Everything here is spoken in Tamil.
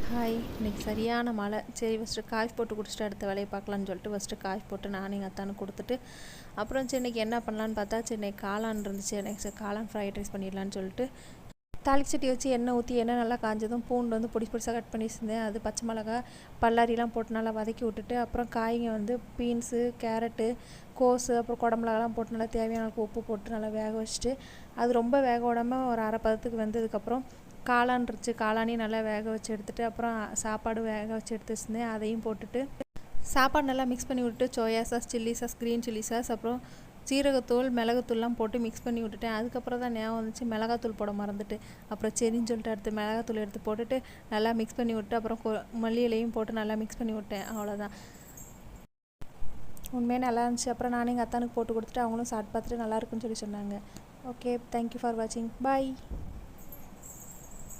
ஹாய், இன்னைக்கு சரியான மழை. சரி ஃபஸ்ட்டு காஃபி போட்டு குடிச்சிட்டு அடுத்த வேலையை பார்க்கலான்னு சொல்லிட்டு ஃபஸ்ட்டு காஃபி போட்டு நானும் எங்கள் அத்தானுக்கு கொடுத்துட்டு அப்புறம் சரி இன்னைக்கு என்ன பண்ணலான்னு பார்த்தா சரி இன்னைக்கு காளான் இருந்துச்சு. எனக்கு சரி காளான் ஃப்ரைட் ரைஸ் பண்ணிடலான்னு சொல்லிட்டு தாளிக்கு சட்டி வச்சு எண்ணெய் ஊற்றி எண்ணெய் நல்லா காஞ்சதும் பூண்டு வந்து பொடிசு பொடிசாக கட் பண்ணி வச்சுருந்தேன். அது பச்சை மிளகா பல்லாரிலாம் போட்டு நல்லா வதக்கி விட்டுட்டு அப்புறம் காய்ங்க வந்து பீன்ஸு கேரட்டு கோஸு அப்புறம் குடமிளகாலாம் போட்டு நல்லா தேவையான அளவுக்கு உப்பு போட்டு நல்லா வேக வச்சுட்டு அது ரொம்ப வேக விடாமல் ஒரு அரை பதத்துக்கு வெந்ததுக்கப்புறம் காளான் இருந்துச்சு, காளானையும் நல்லா வேக வச்சு எடுத்துகிட்டு அப்புறம் சாப்பாடு வேக வச்சு எடுத்து வச்சுருந்தேன். அதையும் போட்டுட்டு சாப்பாடு நல்லா மிக்ஸ் பண்ணி விட்டுட்டு soya sauce, chilli sauce, green chilli sauce, அப்புறம் சீரகத்தூள் மிளகுத்தூள்லாம் போட்டு மிக்ஸ் பண்ணி விட்டுட்டேன். அதுக்கப்புறம் தான் ஞாபகம் வந்துச்சு மிளகாத்தூள் போட மறந்துட்டு அப்புறம் சரின்னு சொல்லிட்டு அடுத்து மிளகாத்தூள் எடுத்து போட்டுட்டு நல்லா மிக்ஸ் பண்ணி விட்டு அப்புறம் மல்லி இலையும் போட்டு நல்லா மிக்ஸ் பண்ணி விட்டேன். அவ்வளோதான், உண்மையாக நல்லா இருந்துச்சு. அப்புறம் நானும் எங்கள் அத்தானுக்கு போட்டு கொடுத்துட்டு அவங்களும் சாப்பிட்டு பார்த்துட்டு நல்லா இருக்குன்னு சொல்லி சொன்னாங்க. ஓகே, தேங்க்யூ ஃபார் வாட்சிங், பாய்.